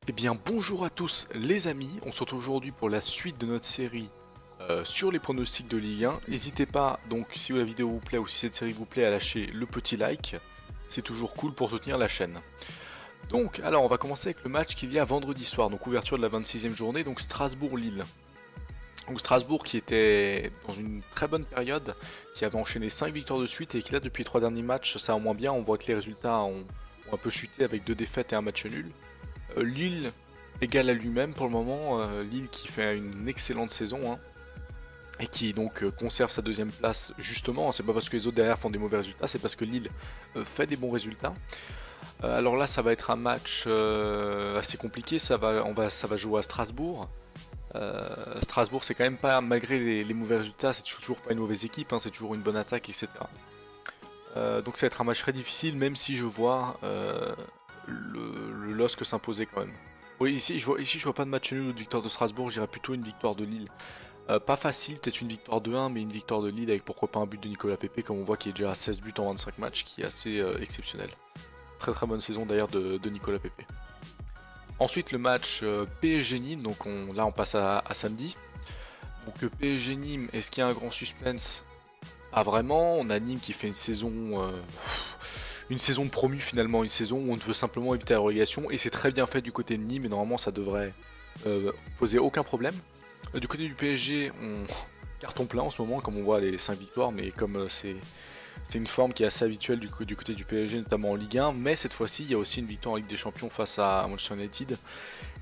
Eh bien bonjour à tous les amis, on se retrouve aujourd'hui pour la suite de notre série sur les pronostics de Ligue 1. N'hésitez pas donc si la vidéo vous plaît ou si cette série vous plaît à lâcher le petit like, c'est toujours cool pour soutenir la chaîne. Donc alors on va commencer avec le match qu'il y a vendredi soir, donc ouverture de la 26e journée, donc Strasbourg-Lille. Donc Strasbourg qui était dans une très bonne période, qui avait enchaîné 5 victoires de suite et qui là depuis les 3 derniers matchs ça va moins bien, on voit que les résultats ont un peu chuté avec 2 défaites et un match nul. Lille égal à lui-même pour le moment, Lille qui fait une excellente saison hein, et qui donc conserve sa deuxième place justement, c'est pas parce que les autres derrière font des mauvais résultats, c'est parce que Lille fait des bons résultats. Alors là ça va être un match assez compliqué, ça va jouer à Strasbourg. Strasbourg c'est quand même pas, malgré les mauvais résultats, c'est toujours pas une mauvaise équipe, hein, c'est toujours une bonne attaque, etc. Donc ça va être un match très difficile, même si je vois le LOSC s'imposer quand même. Oui, ici je vois pas de match nul ou de victoire de Strasbourg, j'irais plutôt une victoire de Lille. Pas facile, peut-être une victoire de 1, mais une victoire de Lille avec pourquoi pas un but de Nicolas Pepe, comme on voit qui est déjà à 16 buts en 25 matchs, qui est assez exceptionnel. Très très bonne saison d'ailleurs de Nicolas Pepe. Ensuite le match PSG Nîmes, donc là on passe à samedi. Donc PSG Nîmes, est-ce qu'il y a un grand suspense? Pas vraiment, on a Nîmes qui fait une saison de promu finalement, une saison où on veut simplement éviter la relégation et c'est très bien fait du côté de Nîmes et normalement ça devrait poser aucun problème. Du côté du PSG, on carton plein en ce moment comme on voit les 5 victoires, mais comme c'est une forme qui est assez habituelle du côté du PSG, notamment en Ligue 1, mais cette fois-ci il y a aussi une victoire en Ligue des Champions face à Manchester United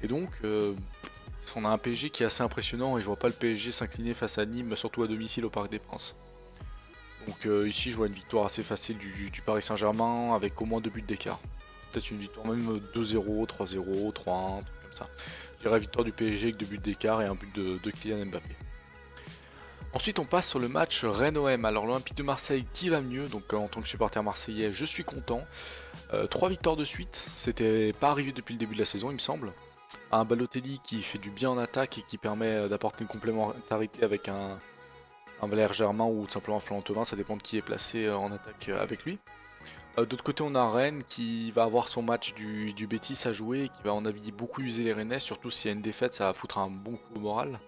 et donc on a un PSG qui est assez impressionnant et je vois pas le PSG s'incliner face à Nîmes, surtout à domicile au Parc des Princes. Donc ici je vois une victoire assez facile du Paris Saint-Germain avec au moins 2 buts d'écart. Peut-être une victoire même 2-0, 3-0, 3-1, un truc comme ça. Je dirais victoire du PSG avec 2 buts d'écart et un but de Kylian Mbappé. Ensuite on passe sur le match Rennes-OM. Alors l'Olympique de Marseille qui va mieux, donc en tant que supporter marseillais je suis content. 3 victoires de suite, c'était pas arrivé depuis le début de la saison il me semble. Un Balotelli qui fait du bien en attaque et qui permet d'apporter une complémentarité avec un Valère Germain ou tout simplement un Florent Thauvin, ça dépend de qui est placé en attaque avec lui. D'autre côté on a Rennes qui va avoir son match du Betis à jouer et qui va en avis beaucoup user les Rennais, surtout s'il y a une défaite ça va foutre un bon coup au moral.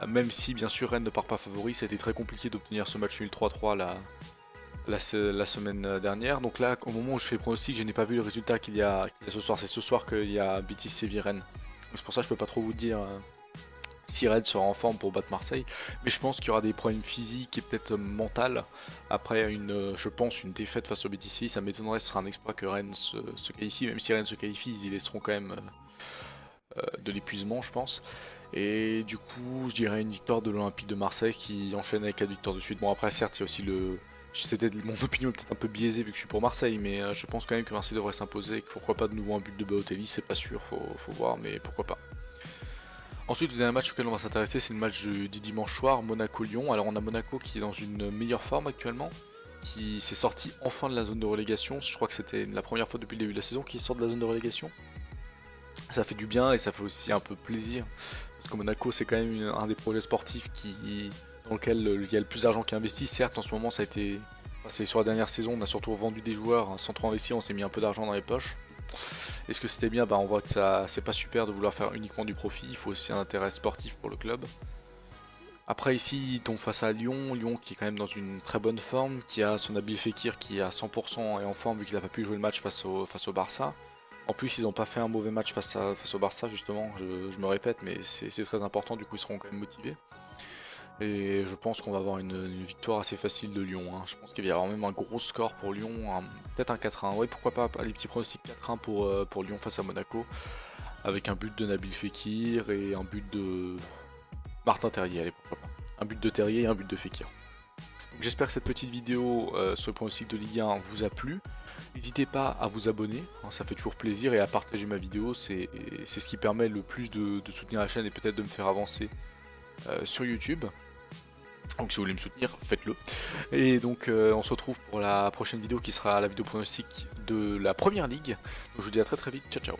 Même si bien sûr Rennes ne part pas favori, ça a été très compliqué d'obtenir ce match nul 3-3 la semaine dernière. Donc là au moment où je fais le pronostic je n'ai pas vu le résultat qu'il y a ce soir, c'est ce soir qu'il y a Betis Séville Rennes. C'est pour ça que je peux pas trop vous dire si Rennes sera en forme pour battre Marseille, mais je pense qu'il y aura des problèmes physiques et peut-être mentaux après je pense, une défaite face au Betis. Ça m'étonnerait, ce sera un exploit que Rennes se qualifie, même si Rennes se qualifie, ils y laisseront quand même de l'épuisement, je pense. Et du coup, je dirais une victoire de l'Olympique de Marseille qui enchaîne avec 4 victoires de suite. Bon, après, certes, il y a aussi mon opinion est peut-être un peu biaisée vu que je suis pour Marseille, mais je pense quand même que Marseille devrait s'imposer et que pourquoi pas de nouveau un but de Balotelli, c'est pas sûr, faut voir, mais pourquoi pas. Ensuite, le dernier match auquel on va s'intéresser, c'est le match du dimanche soir, Monaco-Lyon. Alors on a Monaco qui est dans une meilleure forme actuellement, qui s'est sorti enfin de la zone de relégation. Je crois que c'était la première fois depuis le début de la saison qu'il sort de la zone de relégation. Ça fait du bien et ça fait aussi un peu plaisir, parce que Monaco c'est quand même un des projets sportifs dans lequel il y a le plus d'argent qui est investi. Certes, en ce moment ça a été... Enfin, c'est sur la dernière saison, on a surtout vendu des joueurs, hein, sans trop investir, on s'est mis un peu d'argent dans les poches. Est-ce que c'était bien? Bah on voit que ça c'est pas super de vouloir faire uniquement du profit, il faut aussi un intérêt sportif pour le club. Après ici ils tombent face à Lyon, Lyon qui est quand même dans une très bonne forme, qui a son Nabil Fekir qui est à 100% et en forme vu qu'il n'a pas pu jouer le match face au Barça. En plus ils n'ont pas fait un mauvais match face au Barça justement, je me répète mais c'est très important, du coup ils seront quand même motivés. Et je pense qu'on va avoir une victoire assez facile de Lyon. Hein. Je pense qu'il va y avoir même un gros score pour Lyon, peut-être un 4-1. Oui, pourquoi pas les petits pronostics 4-1 pour Lyon face à Monaco, avec un but de Nabil Fekir et un but de Martin Terrier, allez pourquoi pas. Un but de Terrier et un but de Fekir. J'espère que cette petite vidéo sur le pronostic de Ligue 1 vous a plu. N'hésitez pas à vous abonner, hein, ça fait toujours plaisir, et à partager ma vidéo, c'est ce qui permet le plus de soutenir la chaîne et peut-être de me faire avancer sur YouTube. Donc si vous voulez me soutenir, faites-le. Et donc on se retrouve pour la prochaine vidéo qui sera la vidéo pronostic de la première ligue. Donc je vous dis à très très vite, ciao ciao.